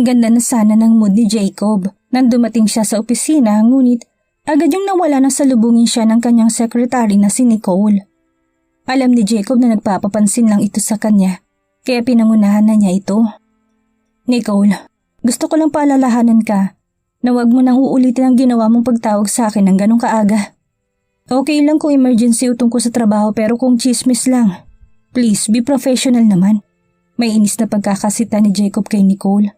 Ang ganda na sana ng mood ni Jacob nang dumating siya sa opisina, ngunit agad yung nawala nang salubungin siya ng kanyang secretary na si Nicole. Alam ni Jacob na nagpapapansin lang ito sa kanya, kaya pinangunahan na niya ito. Nicole, gusto ko lang paalalahanan ka na wag mo nang uulitin ang ginawa mong pagtawag sa akin ng ganong kaaga. Okay lang kung emergency o tungkol sa trabaho, pero kung chismis lang, please be professional naman. May inis na pagkakasita ni Jacob kay Nicole.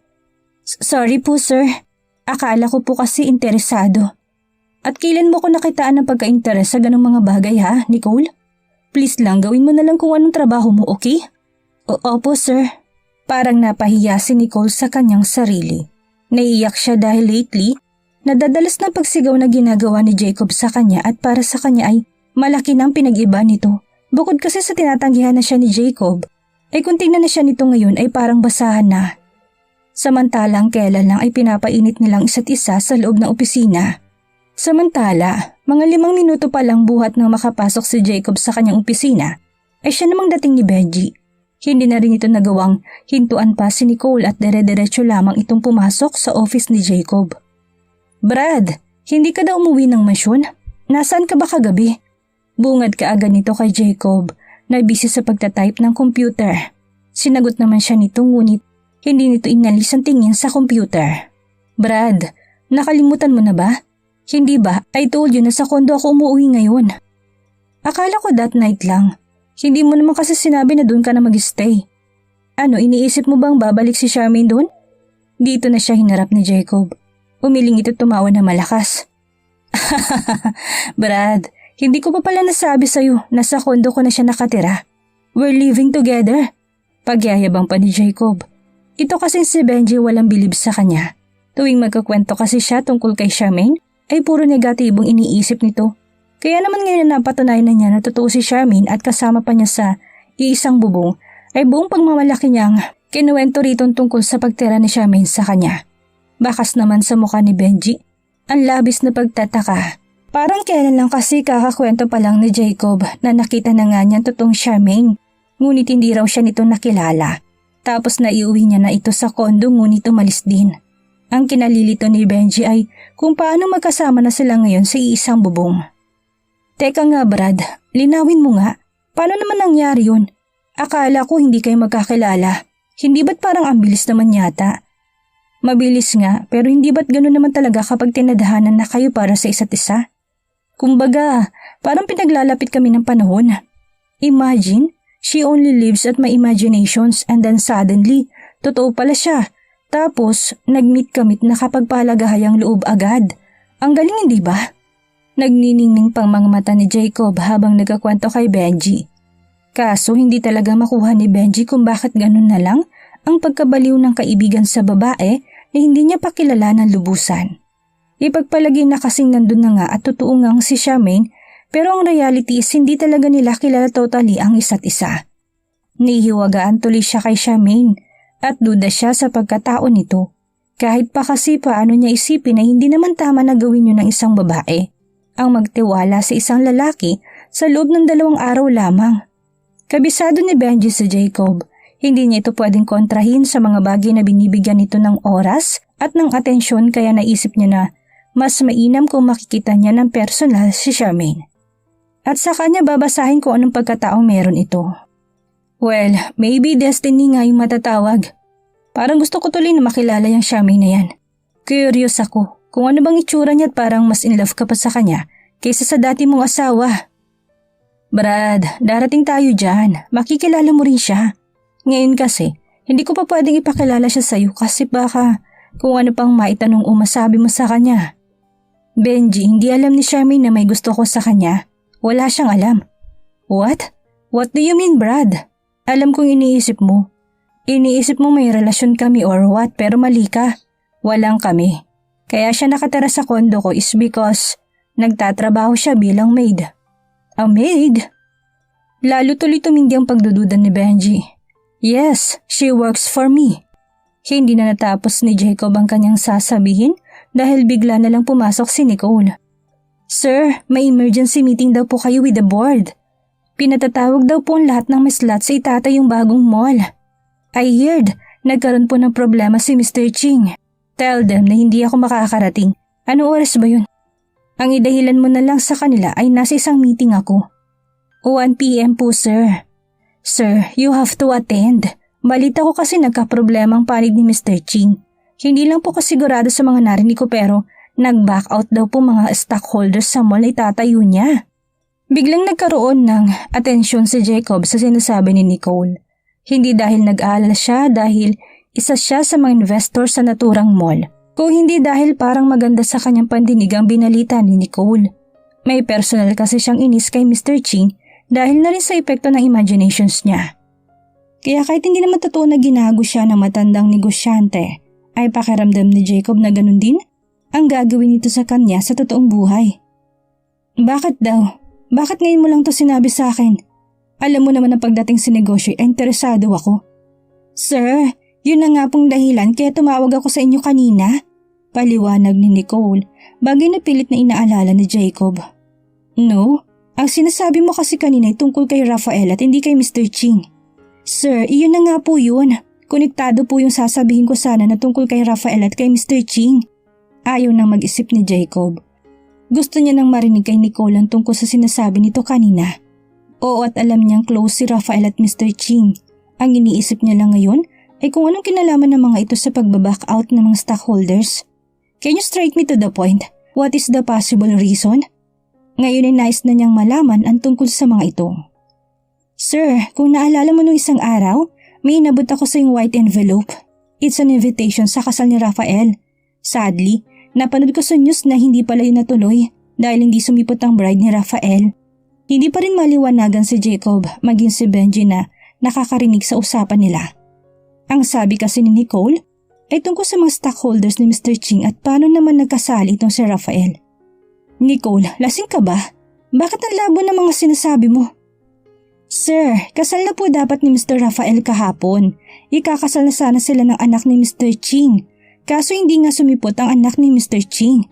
Sorry po sir, akala ko po kasi interesado. At kailan mo ko nakitaan ng pagka-interes sa ganong mga bagay ha, Nicole? Please lang, gawin mo na lang kung anong trabaho mo, okay? Opo sir. Parang napahiya si Nicole sa kanyang sarili. Naiiyak siya dahil lately, nadadalas na pagsigaw na ginagawa ni Jacob sa kanya at para sa kanya ay malaki nang pinag-iba nito. Bukod kasi sa tinatanggihan na siya ni Jacob, ay kung tingnan na siya nito ngayon ay parang basahan na. Samantalang kailan lang ay pinapainit nilang isa't isa sa loob ng opisina. Samantala, mga 5 minuto pa lang buhat nang makapasok si Jacob sa kanyang opisina, ay siya namang dating ni Benji. Hindi na rin ito nagawang hintuan pa si Nicole at dire-diretso lamang itong pumasok sa office ni Jacob. Brad, hindi ka daw umuwi ng masyon? Nasaan ka ba kagabi? Bungad ka agad nito kay Jacob na busy sa pagtatype ng computer. Sinagot naman siya nito ngunit hindi nito inalis ang tingin sa computer. Brad, nakalimutan mo na ba? Hindi ba? I told you na sa kondo ako umuwi ngayon. Akala ko that night lang. Hindi mo naman kasi sinabi na doon ka na mag-stay. Ano, iniisip mo bang babalik si Charmaine doon? Dito na siya hinarap ni Jacob. Umiling ito tumawa na malakas. Brad, hindi ko pa pala nasabi sa'yo na sa kondo ko na siya nakatira. We're living together. Pagyayabang pa ni Jacob. Ito kasing si Benji walang bilib sa kanya. Tuwing magkakwento kasi siya tungkol kay Charmaine, ay puro negatibong iniisip nito. Kaya naman ngayon na napatunayan na niya na totoo si Charmaine at kasama pa niya sa iisang bubong, ay buong pagmamalaki niyang kinuwento rito tungkol sa pagtira ni Charmaine sa kanya. Bakas naman sa mukha ni Benji, ang labis na pagtataka. Parang kailan lang kasi kakakwento pa lang ni Jacob na nakita na nga niya totoong Charmaine, ngunit hindi raw siya nito nakilala. Tapos naiuwi niya na ito sa kondo ngunit umalis din. Ang kinalilito ni Benji ay kung paano magkasama na sila ngayon sa iisang bubong. Teka nga Brad, linawin mo nga. Paano naman nangyari yun? Akala ko hindi kayo magkakilala. Hindi ba't parang ang bilis naman yata? Mabilis nga, pero hindi ba't gano'n naman talaga kapag tinadhanan na kayo para sa isa't isa? Kumbaga, parang pinaglalapit kami ng panahon. Imagine, she only lives at my imaginations and then suddenly, totoo pala siya. Tapos, nag-meet kamit na kapag palagahayang loob agad. Ang galing hindi ba? Nagniningning pang mga mata ni Jacob habang nagkakwento kay Benji. Kaso hindi talaga makuha ni Benji kung bakit ganun na lang ang pagkabaliw ng kaibigan sa babae na hindi niya pakilala ng lubusan. Ipagpalagay na kasing nandun na nga at totoo ngang si Charmaine, pero ang reality is hindi talaga nila kilala totally ang isa't isa. Nahihiwagaan tuloy siya kay Charmaine at duda siya sa pagkatao nito. Kahit pa kasi paano niya isipin na hindi naman tama na gawin yun ng isang babae, ang magtiwala sa isang lalaki sa loob ng 2 araw lamang. Kabisado ni Benji si Jacob, hindi niya ito pwedeng kontrahin sa mga bagay na binibigyan nito ng oras at ng atensyon kaya naisip niya na mas mainam kung makikita niya ng personal si Charmaine. At sa kanya babasahin kung anong pagkataong meron ito. Well, maybe destiny nga yung matatawag. Parang gusto ko tuloy na makilala yung Charmaine na yan. Curious ako kung ano bang itsura niya at parang mas in love ka pa sa kanya kaysa sa dati mong asawa. Brad, darating tayo dyan. Makikilala mo rin siya. Ngayon kasi, hindi ko pa pwedeng ipakilala siya sa'yo kasi baka kung ano pang maitanong o masabi mo sa kanya. Benji, hindi alam ni Charmaine na may gusto ko sa kanya. Wala siyang alam. What? What do you mean, Brad? Alam kong iniisip mo. Iniisip mo may relasyon kami or what, pero mali ka. Walang kami. Kaya siya nakatira sa kondo ko is because nagtatrabaho siya bilang maid. A maid? Lalo tuloy tumindi ang pagdududa ni Benji. Yes, she works for me. Hindi na natapos ni Jacob ang kanyang sasabihin dahil bigla na lang pumasok si Nicole. Sir, may emergency meeting daw po kayo with the board. Pinatatawag daw po ang lahat ng may slot sa Itata yung bagong mall. I heard Nagkaroon po ng problema si Mr. Ching. Tell them na hindi ako makakarating. Anong oras ba yun? Ang idahilan mo na lang sa kanila ay nasa isang meeting ako. 1 p.m. po, sir. Sir, you have to attend. Balita ko kasi nagka-problema ang panig ni Mr. Ching. Hindi lang po kasigurado sa mga narinig ko pero nag-back out daw po mga stockholders sa mall na itatayo niya. Biglang nagkaroon ng atensyon si Jacob sa sinasabi ni Nicole. Hindi dahil nag-aalala siya dahil isa siya sa mga investor sa naturang mall. Kung hindi dahil parang maganda sa kanyang pandinig ang binalita ni Nicole. May personal kasi siyang inis kay Mr. Ching dahil na rin sa epekto ng imaginations niya. Kaya kahit hindi naman totoo na ginago siya ng matandang negosyante, ay pakiramdam ni Jacob na ganun din ang gagawin nito sa kanya sa totoong buhay. Bakit daw? Bakit ngayon mo lang to sinabi sa akin? Alam mo naman na pagdating sa negosyo ay interesado ako. Sir, yun na nga pong dahilan kaya tumawag ako sa inyo kanina. Paliwanag ni Nicole, bagay na pilit na inaalala ni Jacob. No, ang sinasabi mo kasi kanina ay tungkol kay Rafael at hindi kay Mr. Ching. Sir, iyon na nga po yun. Konektado po yung sasabihin ko sana na tungkol kay Rafael at kay Mr. Ching. Ayaw nang mag-isip ni Jacob. Gusto niya nang marinig kay Nicole ang tungkol sa sinasabi nito kanina. Oo at alam niyang close si Rafael at Mr. Ching. Ang iniisip niya lang ngayon ay kung anong kinalaman ng mga ito sa pagbaback out ng mga stockholders. Can you straight me to the point? What is the possible reason? Ngayon ay nais na niyang malaman ang tungkol sa mga ito. Sir, kung naalala mo nung isang araw, may inabot ako sa yung white envelope. It's an invitation sa kasal ni Rafael. Sadly, napanood ko sa news na hindi pala yun natuloy dahil hindi sumipot ang bride ni Rafael. Hindi pa rin maliwanagan si Jacob maging si Benji na nakakarinig sa usapan nila. Ang sabi kasi ni Nicole ay tungkol sa mga stockholders ni Mr. Ching at paano naman nagkasali itong si Rafael. Nicole, lasing ka ba? Bakit ang labo ng mga sinasabi mo? Sir, kasal na po dapat ni Mr. Rafael kahapon. Ikakasal na sana sila ng anak ni Mr. Ching. Kaso hindi nga sumipot ang anak ni Mr. Ching.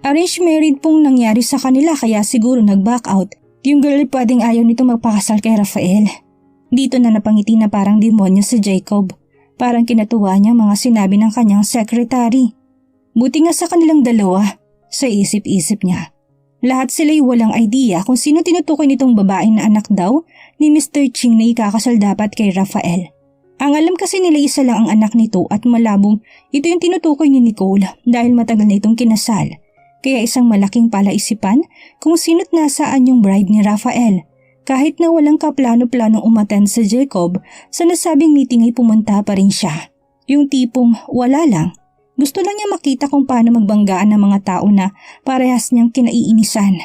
Arranged marriage pong nangyari sa kanila kaya siguro nag-back out. Yung girl pwedeng ayaw nito magpakasal kay Rafael. Dito na napangiti na parang demonyo si Jacob. Parang kinatuwa niya mga sinabi ng kanyang secretary. Buti nga sa kanilang dalawa, sa isip-isip niya. Lahat sila'y walang idea kung sino tinutukoy nitong babae na anak daw ni Mr. Ching na ikakasal dapat kay Rafael. Ang alam kasi nila isa lang ang anak nito at malabong ito yung tinutukoy ni Nicole dahil matagal na itong kinasal. Kaya isang malaking palaisipan kung sino't nasaan yung bride ni Rafael. Kahit na walang kaplano-planong umattend sa Jacob, sa nasabing meeting ay pumunta pa rin siya. Yung tipong wala lang. Gusto lang niya makita kung paano magbanggaan ng mga tao na parehas niyang kinaiinisan.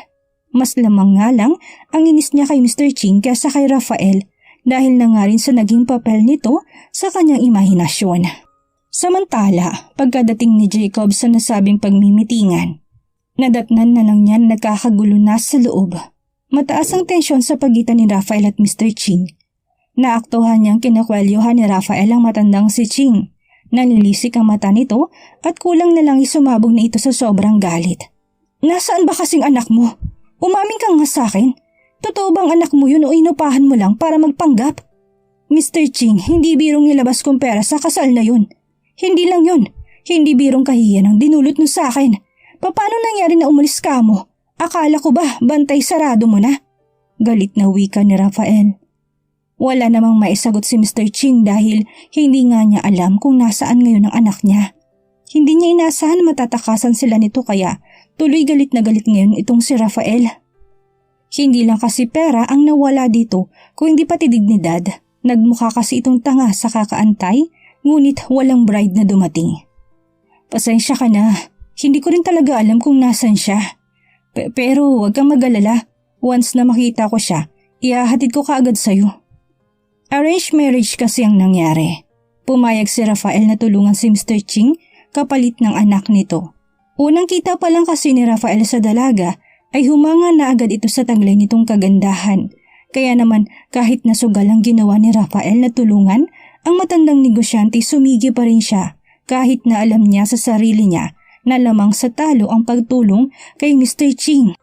Mas lamang nga lang ang inis niya kay Mr. Ching kaysa kay Rafael dahil na nga rin sa naging papel nito sa kanyang imahinasyon. Samantala, pagkadating ni Jacob sa nasabing pagmimitingan, nadatnan na lang niya nagkakagulo na sa loob. Mataas ang tensyon sa pagitan ni Rafael at Mr. Ching. Naaktuhan niyang kinakwelyohan ni Rafael ang matandang si Ching. Nalilisik ang mata nito at kulang na lang isumabog na ito sa sobrang galit. Nasaan ba kasing anak mo? Umamin ka nga sa akin. Totoo bang anak mo yun o inupahan mo lang para magpanggap? Mr. Ching, hindi birong nilabas kong pera sa kasal na yun. Hindi lang yun. Hindi birong kahiyan ang dinulot mo sa akin. Paano nangyari na umalis ka mo? Akala ko ba bantay sarado mo na? Galit na wika ni Rafael. Wala namang maisagot si Mr. Ching dahil hindi nga niya alam kung nasaan ngayon ang anak niya. Hindi niya inasahan matatakasan sila nito kaya tuloy galit na galit ngayon itong si Rafael. Hindi lang kasi pera ang nawala dito kung hindi pati dignidad. Nagmukha kasi itong tanga sa kakaantay ngunit walang bride na dumating. Pasensya ka na, hindi ko rin talaga alam kung nasan siya. Pero huwag kang mag-alala, once na makita ko siya, ihahatid ko kaagad sa'yo. Arranged marriage kasi ang nangyari. Pumayag si Rafael na tulungan si Mr. Ching kapalit ng anak nito. Unang kita pa lang kasi ni Rafael sa dalaga ay humanga na agad ito sa taglay nitong kagandahan. Kaya naman kahit nasugal ang ginawa ni Rafael na tulungan, ang matandang negosyante sumigi pa rin siya kahit na alam niya sa sarili niya na lamang sa talo ang pagtulong kay Mr. Ching.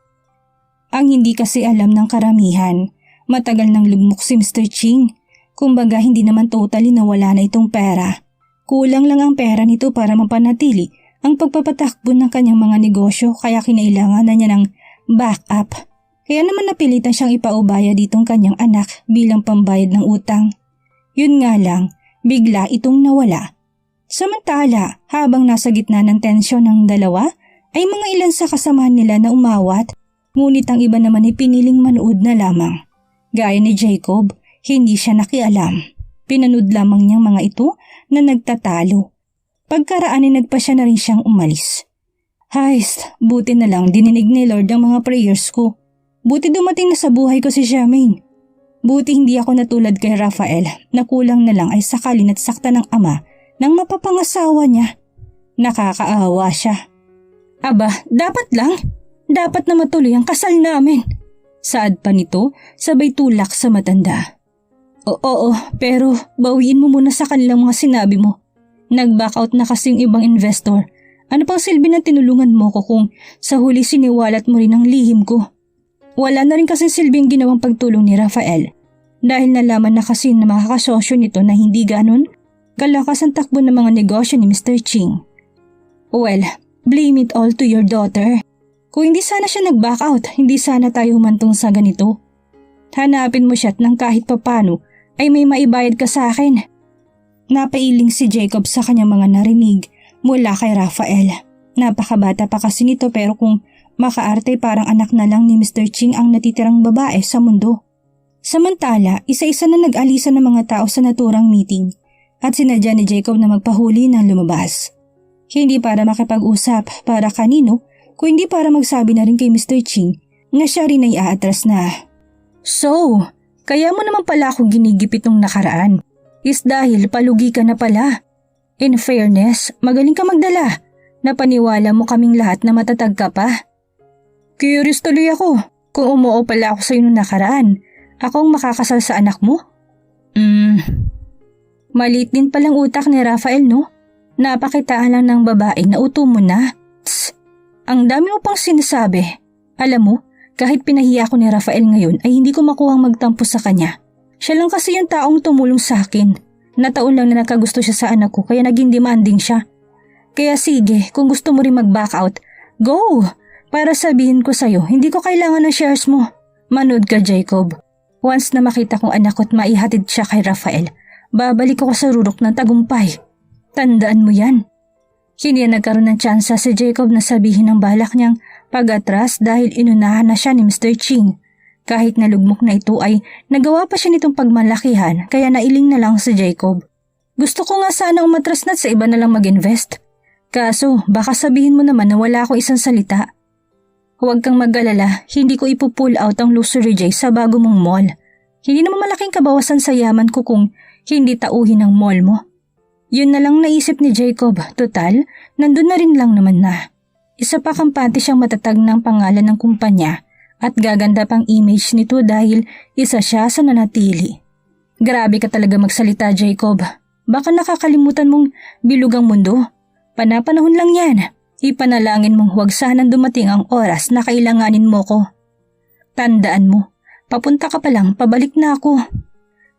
Ang hindi kasi alam ng karamihan, matagal nang lugmok si Mr. Ching. Kumbaga hindi naman totally nawala na itong pera. Kulang lang ang pera nito para mapanatili ang pagpapatakbo ng kanyang mga negosyo kaya kinailangan na niya ng backup. Kaya naman napilitan siyang ipaubaya ditong kanyang anak bilang pambayad ng utang. Yun nga lang, bigla itong nawala. Samantala, habang nasa gitna ng tensyon ng dalawa, ay mga ilan sa kasamahan nila na umawat, ngunit ang iba naman ay piniling manood na lamang. Gaya ni Jacob, hindi siya nakialam. Pinanood lamang niyang mga ito na nagtatalo. Pagkaraan ay nagpa siya na rin siyang umalis. Hays, buti na lang dininig ni Lord ang mga prayers ko. Buti dumating na sa buhay ko si Charmaine. Buti hindi ako natulad kay Rafael na kulang na lang ay sakalin at sakta ng ama ng mapapangasawa niya. Nakakaawa siya. Aba, dapat lang. Dapat na matuloy ang kasal namin. Saad pa nito, sabay tulak sa matanda. Oo, pero bawiin mo muna sa kanilang mga sinabi mo. Nag-back out na kasing ibang investor. Ano pang silbi na tinulungan mo ko kung sa huli siniwalat mo rin ang lihim ko? Wala na rin kasing silbing ginawang pagtulong ni Rafael. Dahil nalaman na kasi na makakasosyo nito na hindi ganon kalakas ang takbo ng mga negosyo ni Mr. Ching. Well, blame it all to your daughter. Kung hindi sana siya nag-back out, hindi sana tayo humantong sa ganito. Hanapin mo siya at nang kahit papano ay may maibayad ka sa akin. Napailing si Jacob sa kanyang mga narinig mula kay Rafael. Napakabata pa kasi nito pero kung makaarte parang anak na lang ni Mr. Ching ang natitirang babae sa mundo. Samantala, isa-isa na nag-alisa ng mga tao sa naturang meeting at sinadya ni Jacob na magpahuli ng lumabas. Hindi para makipag-usap para kanino, kundi para magsabi na rin kay Mr. Ching na siya rin ay aatras na. So, kaya mo naman pala ako ginigipit nung nakaraan. Is dahil palugi ka na pala. In fairness, magaling ka magdala. Napaniwala mo kaming lahat na matatag ka pa. Curious tuloy ako. Kung umuo pala ako sa iyo nung nakaraan, akong makakasal sa anak mo? Maliit din palang utak ni Rafael, no? Napakitaan lang ng babae na uto mo na. Tss, ang dami mo pang sinasabi. Alam mo, kahit pinahiya ko ni Rafael ngayon ay hindi ko makuhang magtampo sa kanya. Siya lang kasi yung taong tumulong sa akin. Nataon lang na nakagusto siya sa anak ko kaya naging demanding siya. Kaya sige, kung gusto mo rin mag-back out, go! Para sabihin ko sa'yo, hindi ko kailangan ng shares mo. Manood ka, Jacob. Once na makita kong anak ko at maihatid siya kay Rafael, babalik ako sa rurok ng tagumpay. Tandaan mo yan. Hindi na nagkaroon ng tsansa si Jacob na sabihin ng balak niyang pag-atras dahil inunahan na siya ni Mr. Ching. Kahit nalugmok na ito ay nagawa pa siya nitong pagmalakihan kaya nailing na lang si Jacob. Gusto ko nga sana umatras na sa iba na lang mag-invest. Kaso baka sabihin mo naman na wala akong isang salita. Huwag kang mag-alala, hindi ko ipupull out ang luxury J sa bago mong mall. Hindi naman malaking kabawasan sa yaman ko kung hindi tauhin ang mall mo. Yun na lang naisip ni Jacob, total, nandun na rin lang naman na. Isa pa kampante siyang matatag ng pangalan ng kumpanya at gaganda pang image nito dahil isa siya sa nanatili. Grabe ka talaga magsalita, Jacob. Baka nakakalimutan mong bilugang mundo. Panapanahon lang yan. Ipanalangin mong huwag sanang dumating ang oras na kailanganin mo ko. Tandaan mo, papunta ka pa lang, pabalik na ako.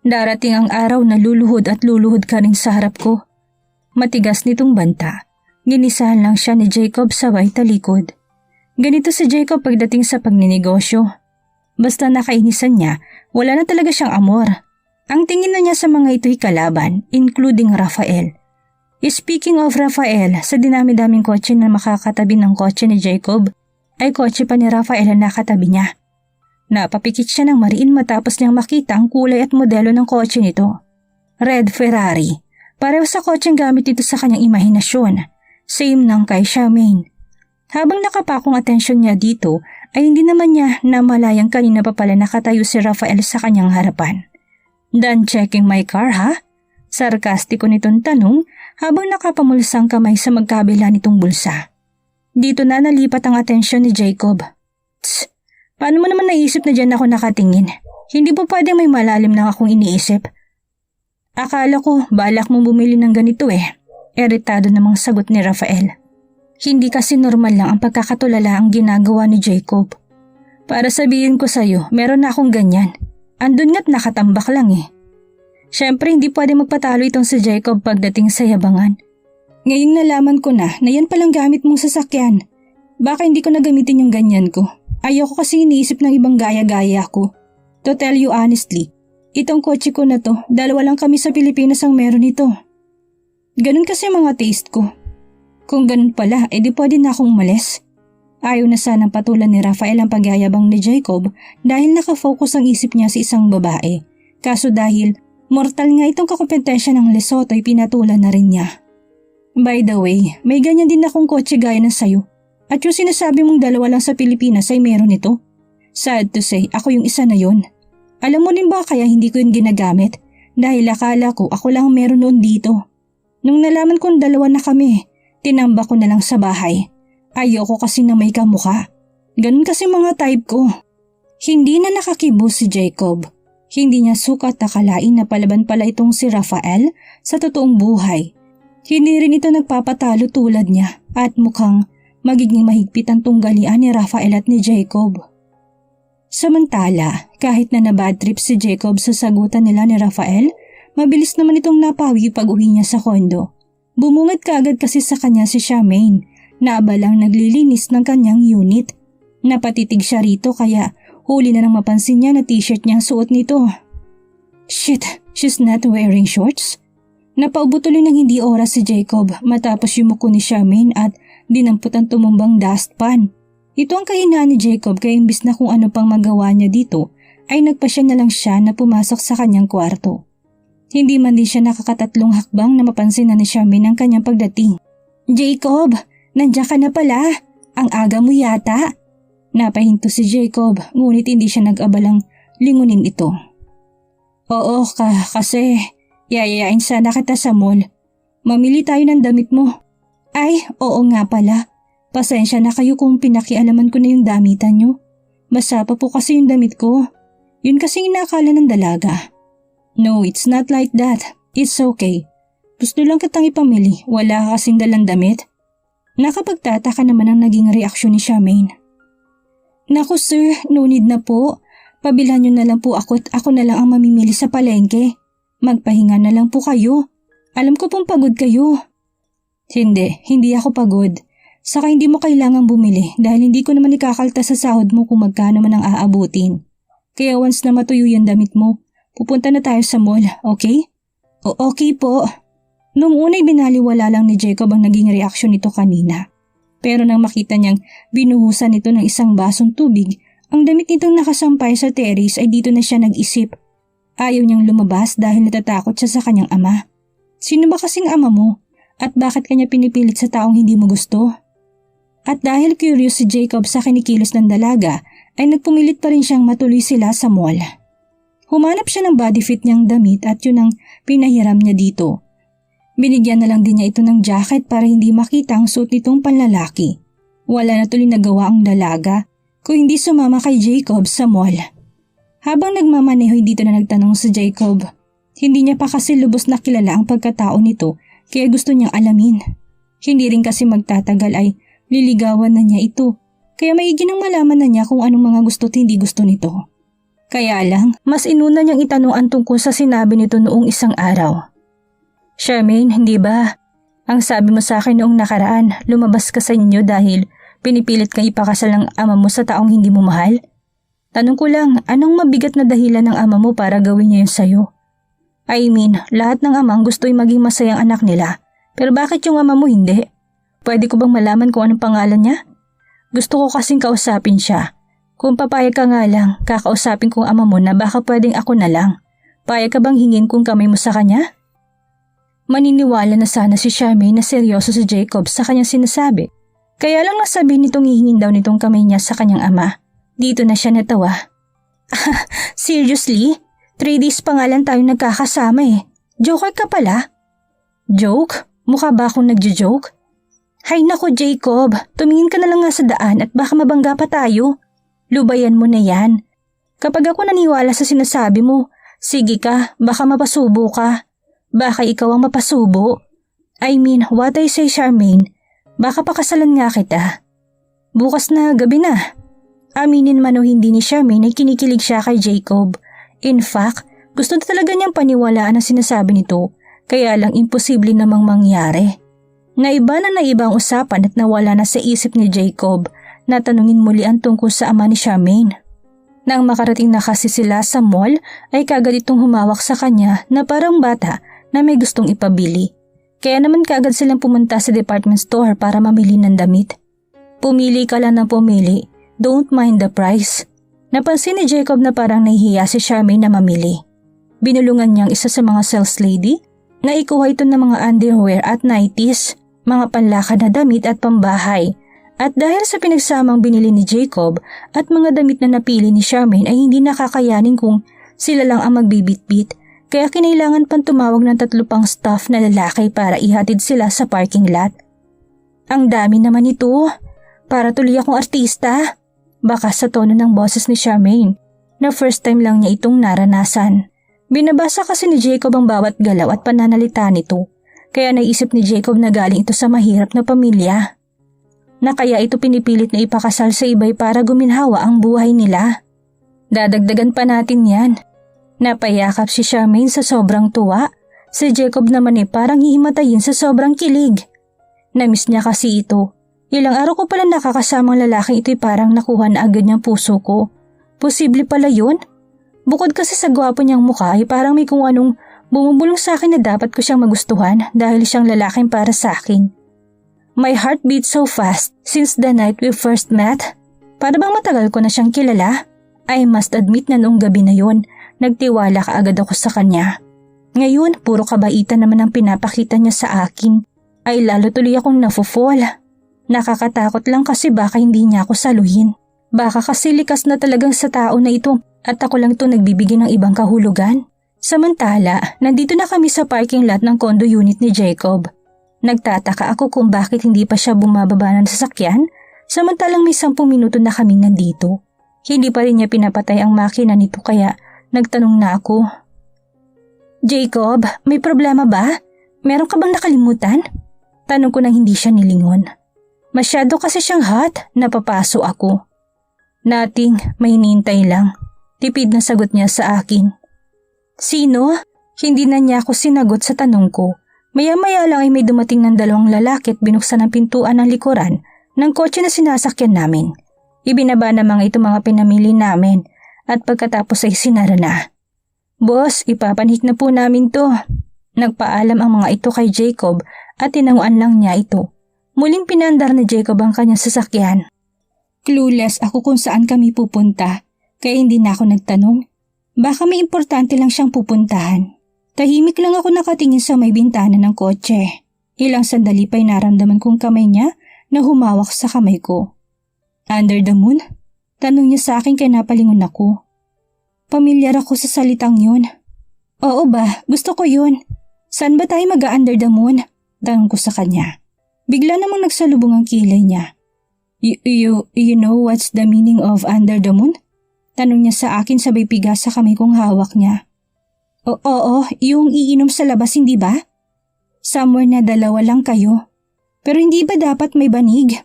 Darating ang araw na luluhod at luluhod ka rin sa harap ko. Matigas nitong banta. Ginisahan lang siya ni Jacob sabay talikod. Ganito si Jacob pagdating sa pagninegosyo. Basta nakainisan niya, wala na talaga siyang amor. Ang tingin na niya sa mga ito'y kalaban, including Rafael. Speaking of Rafael, sa dinami-daming kotse na makakatabi ng kotse ni Jacob, ay kotse pa ni Rafael na nakatabi niya. Napapikit siya ng mariin matapos niyang makita ang kulay at modelo ng kotse nito. Red Ferrari. Pareho sa kotseng gamit ito sa kanyang imahinasyon. Same ng kay Charmaine. Habang nakapakong atensyon niya dito, ay hindi naman niya namalayang kanina pa pala nakatayo si Rafael sa kanyang harapan. Done checking my car, ha? Sarkastiko nitong tanong habang nakapamulsang kamay sa magkabila nitong bulsa. Dito na nalipat ang atensyon ni Jacob. Tss, paano mo naman naisip na dyan ako nakatingin? Hindi po pwedeng may malalim na akong iniisip. Akala ko balak mo bumili ng ganito eh. Eritado namang sagot ni Rafael. Hindi kasi normal lang ang pagkakatulala ang ginagawa ni Jacob. Para sabihin ko sa'yo, meron na akong ganyan. Andun nga't nakatambak lang eh. Siyempre hindi pwede magpatalo itong si Jacob pagdating sa yabangan. Ngayong nalaman ko na yan palang gamit mong sasakyan. Baka hindi ko na gamitin yung ganyan ko. Ayoko kasi iniisip ng ibang gaya-gaya ko. To tell you honestly, itong kotse ko na to, 2 lang kami sa Pilipinas ang meron ito. Ganun kasi mga taste ko. Kung ganun pala, edi pwede na akong umalis. Ayaw na sanang patulan ni Rafael ang pagyayabang ni Jacob dahil nakafocus ang isip niya sa isang babae. Kaso dahil mortal nga itong kakompetensya ng Lesotho ay pinatulan na rin niya. By the way, may ganyan din akong kotse gaya ng sayo. At yung sinasabi mong 2 lang sa Pilipinas ay meron ito. Sad to say, ako yung isa na yon. Alam mo din ba kaya hindi ko yun ginagamit? Dahil akala ko ako lang meron noon dito. Nung nalaman kong 2 na kami, tinamba ko na lang sa bahay. Ayoko kasi na may kamukha. Ganun kasi mga type ko. Hindi na nakakibos si Jacob. Hindi niya sukat akalain na palaban pala itong si Rafael sa totoong buhay. Hindi rin ito nagpapatalo tulad niya at mukhang magiging mahigpit ang tunggalian ni Rafael at ni Jacob. Samantala, kahit na nabad trip si Jacob sa sagutan nila ni Rafael, mabilis naman itong napawi pag-uwi niya sa kondo. Bumungad kaagad kasi sa kanya si Charmaine na abalang naglilinis ng kanyang unit. Napatitig siya rito kaya huli na nang mapansin niya na t-shirt niya ang suot nito. Shit, she's not wearing shorts? Napaubo tuloy ng hindi oras si Jacob matapos yumuko ni Charmaine at dinampot ang tumumbang dustpan. Ito ang kahinaan ni Jacob kaya imbis na kung ano pang magawa niya dito ay nagpasya na lang siya na pumasok sa kanyang kwarto. Hindi man din siya nakakatatlong hakbang na mapansin na ni Charmaine ang kanyang pagdating. Jacob! Nandiyan ka na pala. Ang aga mo yata. Napahinto si Jacob ngunit hindi siya nag-abalang lingunin ito. Oo kasi yayayain sana kita sa mall. Mamili tayo ng damit mo. Ay, oo nga pala. Pasensya na kayo kung pinakialaman ko na yung damitan nyo. Basa pa po kasi yung damit ko. Yun kasi inakala ng dalaga. No, it's not like that. It's okay. Gusto lang kitang ipamili. Wala ka kasing dalang damit. Nakapagtataka naman ang naging reaksyon ni Charmaine. Naku sir, no need na po. Pabilhan nyo na lang po ako at ako na lang ang mamimili sa palengke. Magpahinga na lang po kayo. Alam ko pong pagod kayo. Hindi ako pagod. Saka hindi mo kailangang bumili dahil hindi ko naman ikakaltas sa sahod mo kung magkano man ang aabutin. Kaya once na matuyo yung damit mo, pupunta na tayo sa mall, okay? O okay po. Noong una'y binaliwala lang ni Jacob ang naging reaksyon nito kanina. Pero nang makita niyang binuhusan nito ng isang basong tubig, ang damit nitong nakasampay sa terrace ay dito na siya nag-isip. Ayaw niyang lumabas dahil natatakot siya sa kanyang ama. Sino ba kasing ama mo? At bakit kanya pinipilit sa taong hindi mo gusto? At dahil curious si Jacob sa kinikilos ng dalaga, ay nagpumilit pa rin siyang matuloy sila sa mall. Humanap siya ng body fit niyang damit at yun ang pinahiram niya dito. Binigyan na lang din niya ito ng jacket para hindi makita ang suot nitong panlalaki. Wala na tuloy nagawa ang dalaga kung hindi sumama kay Jacob sa mall. Habang nagmamaneho dito na nagtanong si Jacob, hindi niya pa kasi lubos na kilala ang pagkatao nito kaya gusto niyang alamin. Hindi rin kasi magtatagal ay liligawan na niya ito kaya maigi nang malaman na niya kung anong mga gusto at hindi gusto nito. Kaya lang, mas inuna niyang itanong ang tungkol sa sinabi nito noong isang araw. Charmaine, hindi ba? Ang sabi mo sa akin noong nakaraan, lumabas ka sa inyo dahil pinipilit kang ipakasal ng ama mo sa taong hindi mo mahal? Tanong ko lang, anong mabigat na dahilan ng ama mo para gawin niya yun sa'yo? I mean, lahat ng amang gusto'y maging masayang anak nila. Pero bakit yung ama mo hindi? Pwede ko bang malaman kung anong pangalan niya? Gusto ko kasing kausapin siya. Kung papayag ka nga lang, kakausapin kong ama mo na baka pwedeng ako na lang. Payag ka bang hingin kong kamay mo sa kanya? Maniniwala na sana si Charmaine na seryoso si Jacob sa kanyang sinasabi. Kaya lang nasabi nitong hihingin daw nitong kamay niya sa kanyang ama. Dito na siya natawa. Seriously? 3 days pa nga lang tayo nagkakasama eh. Joker ka pala? Joke? Mukha ba akong nagjo-joke? Hay nako Jacob, tumingin ka na lang nga sa daan at baka mabangga pa tayo. Lubayan mo na yan. Kapag ako naniwala sa sinasabi mo, sige ka, baka mapasubo ka. Baka ikaw ang mapasubo. I mean, what I say Charmaine, baka pakasalan nga kita. Bukas na gabi na. Aminin man o hindi ni Charmaine ay kinikilig siya kay Jacob. In fact, Gusto na talaga niyang paniwalaan ang sinasabi nito, kaya lang imposible namang mangyari. Naiba ang usapan at nawala na sa isip ni Jacob na tanungin muli ang tungkol sa ama ni Charmaine. Nang makarating na kasi sila sa mall ay kagad itong humawak sa kanya na parang bata na may gustong ipabili. Kaya naman kagad silang pumunta sa department store para mamili ng damit. Pumili ka lang ng pumili, don't mind the price. Napansin ni Jacob na parang nahihiya si Charmaine na mamili. Binulungan niyang isa sa mga sales lady na ikuha ito ng mga underwear at nighties, mga panlakad na damit at pambahay. At dahil sa pinagsamang binili ni Jacob at mga damit na napili ni Charmaine ay hindi nakakayanin kung sila lang ang magbibitbit, kaya kinailangan pang tumawag ng 3 pang staff na lalaki para ihatid sila sa parking lot. Ang dami naman ito, para tuloy akong artista. Baka sa tono ng boses ni Charmaine na first time lang niya itong naranasan. Binabasa kasi ni Jacob ang bawat galaw at pananalita nito, kaya naisip ni Jacob na galing ito sa mahirap na pamilya. Na kaya ito pinipilit na ipakasal sa iba'y para guminhawa ang buhay nila. Dadagdagan pa natin yan. Napayakap si Charmaine sa sobrang tuwa. Si Jacob naman parang hihimatayin sa sobrang kilig. Namiss niya kasi ito. Ilang araw ko pala nakakasamang lalaking ito'y parang nakuha na agad niyang puso ko. Posible pala yun? Bukod kasi sa gwapo niyang mukha ay parang may kung anong bumubulong sa akin na dapat ko siyang magustuhan dahil siyang lalaking para sa akin. My heart beat so fast since the night we first met. Para bang matagal ko na siyang kilala? I must admit na noong gabi na yun, nagtiwala kaagad ako sa kanya. Ngayon, puro kabaitan naman ang pinapakita niya sa akin. Ay lalo tuloy akong nafo-fall. Nakakatakot lang kasi baka hindi niya ako saluhin. Baka kasi likas na talagang sa tao na ito at ako lang ito nagbibigay ng ibang kahulugan. Samantala, nandito na kami sa parking lot ng condo unit ni Jacob. Nagtataka ako kung bakit hindi pa siya bumababa ng sasakyan samantalang may 10 minuto na kaming nandito. Hindi pa rin niya pinapatay ang makina nito kaya nagtanong na ako. Jacob, may problema ba? Meron ka bang nakalimutan? Tanong ko nang hindi siya nilingon. Masyado kasi siyang hot, napapaso ako. Nothing, may hinihintay lang. Tipid na sagot niya sa akin. Sino? Hindi na niya ako sinagot sa tanong ko. Maya-maya lang ay may dumating ng 2 lalaki at binuksan ang pintuan ng likuran ng kotse na sinasakyan namin. Ibinaba na mga ito mga pinamili namin at pagkatapos ay sinara na. Boss, ipapanhik na po namin to. Nagpaalam ang mga ito kay Jacob at tinanguan lang niya ito. Muling pinandar ni Jacob ang kanyang sasakyan. Clueless ako kung saan kami pupunta kaya hindi na ako nagtanong. Baka may importante lang siyang pupuntahan. Tahimik lang ako nakatingin sa may bintana ng kotse. Ilang sandali pa'y naramdaman kong kamay niya na humawak sa kamay ko. Under the moon? Tanong niya sa akin kaya napalingon ako. Pamilyar ako sa salitang yun. Oo ba? Gusto ko yun. Saan ba tayo mag-under the moon? Tanong ko sa kanya. Bigla namang nagsalubong ang kilay niya. You know what's the meaning of under the moon? Tanong niya sa akin sabay piga sa kamay kong hawak niya. Oo, yung iinom sa labas hindi ba? Somewhere na 2 lang kayo. Pero hindi ba dapat may banig?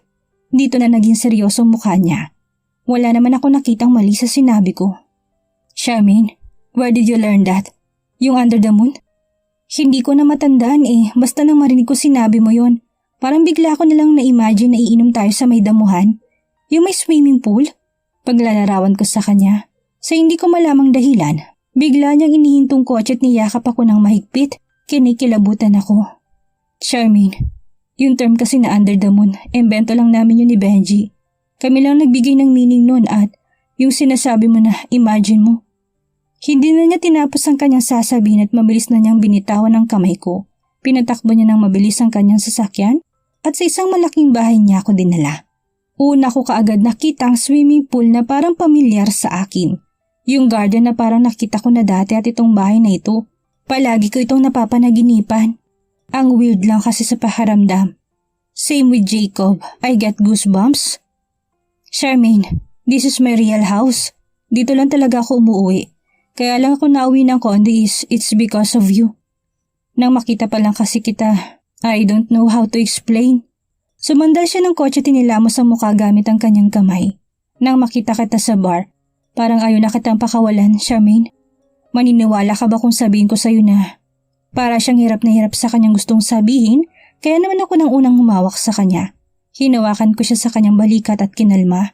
Dito na naging seryosong mukha niya. Wala naman ako nakitang mali sa sinabi ko. Charmaine, where did you learn that? Yung under the moon? Hindi ko na matandaan basta nang marinig ko sinabi mo yon. Parang bigla ko nalang na-imagine na iinom tayo sa may damuhan. Yung may swimming pool? Paglalarawan ko sa kanya. Sa hindi ko malamang dahilan, bigla niyang inihintong kotse at niyakap ako ng mahigpit. Kinikilabutan ako. Charmaine, yung term kasi na under the moon, embento lang namin yun ni Benji. Kami lang nagbigay ng meaning nun at yung sinasabi mo na imagine mo. Hindi na niya tinapos ang kanyang sasabihin at mabilis na niyang binitawan ang kamay ko. Pinatakbo niya ng mabilis ang kanyang sasakyan at sa isang malaking bahay niya ako dinala. Una ko kaagad nakita ang swimming pool na parang pamilyar sa akin. Yung garden na parang nakita ko na dati at itong bahay na ito. Palagi ko itong napapanaginipan. Ang weird lang kasi sa pakiramdam. Same with Jacob, I get goosebumps. Charmaine, this is my real house. Dito lang talaga ako umuwi. Kaya lang ako nauwi ng condo it's because of you. Nang makita pa lang kasi kita, I don't know how to explain. Sumandal siya ng kotse tinilamos ang mukha gamit ang kanyang kamay. Nang makita kita sa bar, parang ayaw na kitang pakawalan, Charmaine. Maniniwala ka ba kung sabihin ko sa'yo na para siyang hirap na hirap sa kanyang gustong sabihin, kaya naman ako nang unang humawak sa kanya. Hinawakan ko siya sa kanyang balikat at kinalma.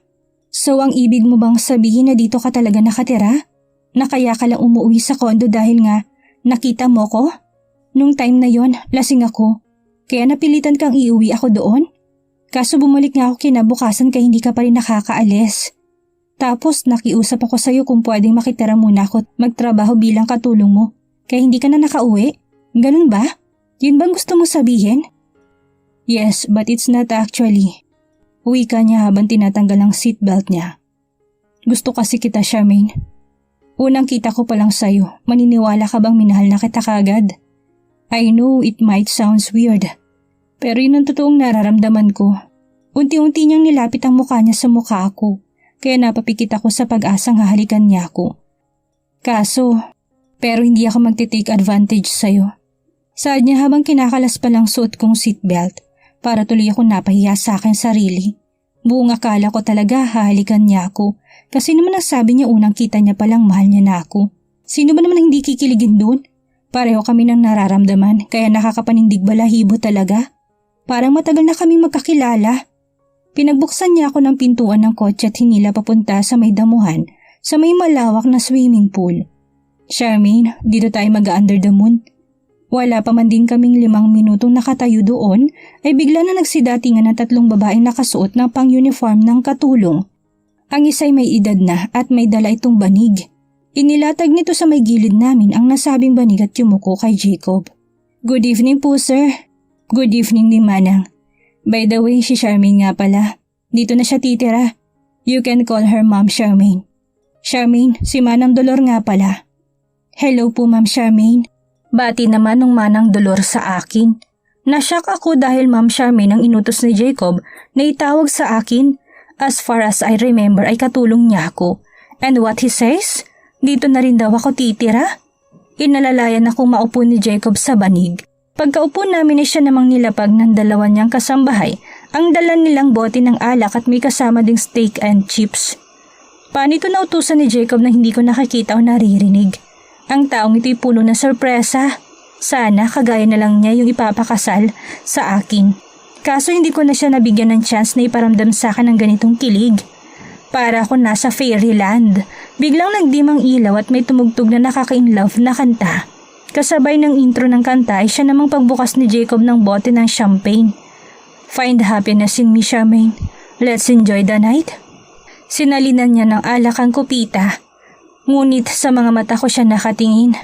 So ang ibig mo bang sabihin na dito ka talaga nakatira? Na kaya ka lang umuwi sa kondo dahil nga nakita mo ko? Nung time na yon, lasing ako. Kaya napilitan kang iuwi ako doon? Kaso bumalik nga ako kinabukasan kaya hindi ka pa rin nakakaalis. Tapos nakiusap ako sa'yo kung pwedeng makitira muna ako at magtrabaho bilang katulong mo. Kaya hindi ka na nakauwi? Ganun ba? Yun bang gusto mo sabihin? Yes, but it's not actually. Wika niya habang tinatanggal ang seatbelt niya. Gusto kasi kita, Charmaine. Unang kita ko pa lang sa'yo, maniniwala ka bang minahal na kita kagad? I know it might sounds weird, pero yun ang totoong nararamdaman ko. Unti-unti niyang nilapit ang mukha niya sa mukha ko, kaya napapikit ako sa pag-asang hahalikan niya ako. Pero hindi ako magte-take advantage sa'yo. Saad niya habang kinakalas pa lang suot kong seatbelt para tuloy ako napahiya sa akin sarili. Buong akala ko talaga hahalikan niya ako kasi naman nasabi niya unang kita niya palang mahal niya na ako. Sino ba naman hindi kikiligin doon? Pareho kami ng nararamdaman kaya nakakapanindig balahibo talaga. Parang matagal na kaming magkakilala. Pinagbuksan niya ako ng pintuan ng kotse at hinila papunta sa may damuhan sa may malawak na swimming pool. Charmaine, dito tayo mag-under the moon. Wala pa man din kaming 5 minutong nakatayo doon ay bigla na nagsidatingan ng 3 babaeng nakasuot ng pang-uniform ng katulong. Ang isa'y may edad na at may dala itong banig. Inilatag nito sa may gilid namin ang nasabing banig at yumuko kay Jacob. Good evening po, sir. Good evening ni Manang. By the way, si Charmaine nga pala. Dito na siya titira. You can call her Ma'am Charmaine. Charmaine, si Manang Dolor nga pala. Hello po, Ma'am Charmaine. Bati naman ng Manang Dolor sa akin. Nashock ako dahil Ma'am Charmaine ang inutos ni Jacob na itawag sa akin. As far as I remember ay katulong niya ako. And what he says? Dito na rin daw ako titira. Inalalayan akong maupo ni Jacob sa banig. Pagkaupo namin ay siya namang nilapag ng 2 niyang kasambahay. Ang dala nilang bote ng alak at may kasama ding steak and chips. Paano ito nautusan ni Jacob na hindi ko nakikita o naririnig? Ang taong ito'y puno ng sorpresa. Sana kagaya na lang niya yung ipapakasal sa akin. Kaso hindi ko na siya nabigyan ng chance na iparamdam sa akin ng ganitong kilig. Para ako nasa fairyland. Biglang nagdimang ilaw at may tumugtog na nakaka-inlove na kanta. Kasabay ng intro ng kanta ay siya namang pagbukas ni Jacob ng bote ng champagne. Find happiness in me, Charmaine. Let's enjoy the night. Sinalinan niya ng alak ang kupita. Ngunit sa mga mata ko siya nakatingin.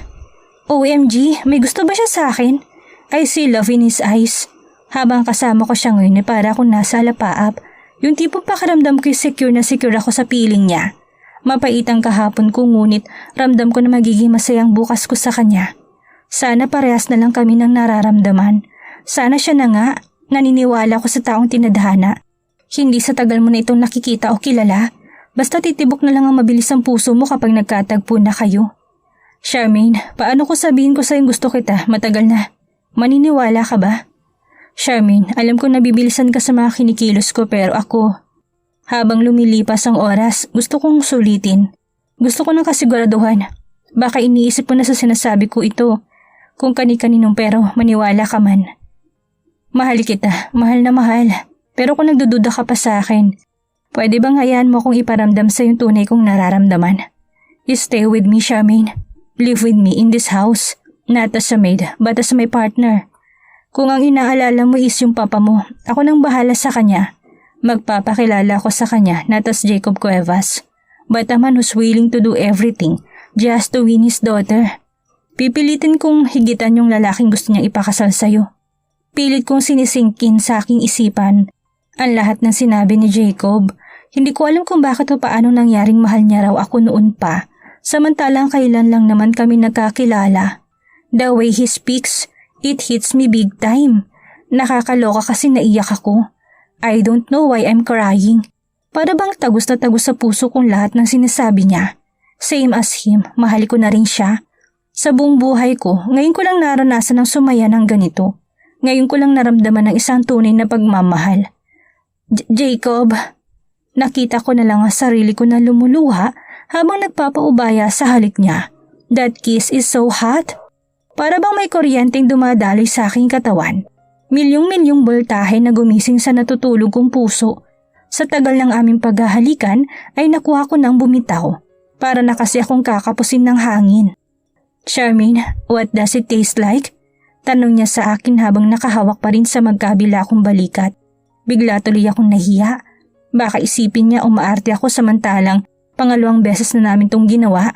OMG, may gusto ba siya sa akin? I see love in his eyes. Habang kasama ko siya ngayon para akong nasa lapaap. Yung tipong pakiramdam ko'y secure na secure ako sa piling niya. Mapait ang kahapon ko ngunit ramdam ko na magiging masayang bukas ko sa kanya. Sana parehas na lang kami ng nararamdaman. Sana siya na nga, naniniwala ko sa taong tinadhana. Hindi sa tagal mo na itong nakikita o kilala. Basta titibok na lang ang mabilis ang puso mo kapag nagkatagpo na kayo. Charmaine, paano ko sabihin ko sa'yong gusto kita matagal na? Maniniwala ka ba? Charmaine, alam ko nabibilisan ka sa mga kinikilos ko pero ako, habang lumilipas ang oras, gusto kong sulitin. Gusto ko ng kasiguraduhan. Baka iniisip mo na sa sinasabi ko ito, kung kani-kaninong pero maniwala ka man. Mahal kita, mahal na mahal, pero kung nagdududa ka pa sa akin, pwede bang hayaan mo kung iparamdam sa yung tunay kong nararamdaman? You stay with me, Charmaine. Live with me in this house, not as a maid, but as my partner. Kung ang inaalala mo is yung papa mo, ako nang bahala sa kanya. Magpapakilala ko sa kanya, not as Jacob Cuevas, but a man who's willing to do everything just to win his daughter. Pipilitin kong higitan yung lalaking gusto niyang ipakasal sa'yo. Pilit kong sinisingkin sa aking isipan ang lahat ng sinabi ni Jacob. Hindi ko alam kung bakit o paano nangyaring mahal niya raw ako noon pa, samantalang kailan lang naman kami nagkakilala. The way he speaks, it hits me big time. Nakakaloka kasi naiyak ako. I don't know why I'm crying. Para bang tagos na tagos sa puso kong lahat ng sinasabi niya. Same as him, mahal ko na rin siya. Sa buong buhay ko, ngayon ko lang naranasan ng sumaya ng ganito. Ngayon ko lang naramdaman ng isang tunay na pagmamahal. Jacob, nakita ko na lang ang sarili ko na lumuluha habang nagpapaubaya sa halik niya. That kiss is so hot. Para bang may kuryenteng dumadaloy sa aking katawan. Milyong-milyong boltahe na gumising sa natutulog kong puso. Sa tagal ng aming paghahalikan ay nakuha ko ng bumitaw. Para na kasi akong kakapusin ng hangin. Charmaine, what does it taste like? Tanong niya sa akin habang nakahawak pa rin sa magkabila kong balikat. Bigla tuloy akong nahiya. Baka isipin niya umaarte ako samantalang pangalawang beses na namin tong ginawa.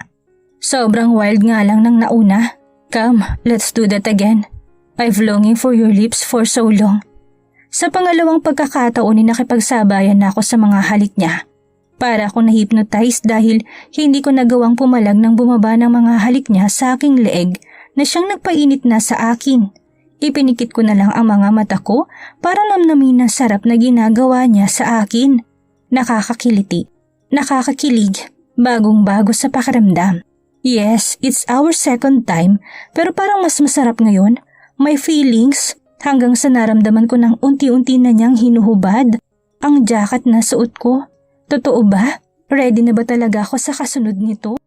Sobrang wild nga lang ng nauna. Come, let's do that again. I've longing for your lips for so long. Sa pangalawang pagkakataon ay nakipagsabayan na ako sa mga halik niya. Para akong na-hypnotize dahil hindi ko nagawang pumalag nang bumaba ng mga halik niya sa aking leeg na siyang nagpainit na sa akin. Ipinikit ko na lang ang mga mata ko para namnamin ang sarap na ginagawa niya sa akin. Nakakakiliti, nakakakilig, bagong-bago sa pakiramdam. Yes, it's our second time pero parang mas masarap ngayon. May feelings hanggang sa naramdaman ko ng unti-unti na niyang hinuhubad ang jacket na suot ko. Totoo ba? Ready na ba talaga ako sa kasunod nito?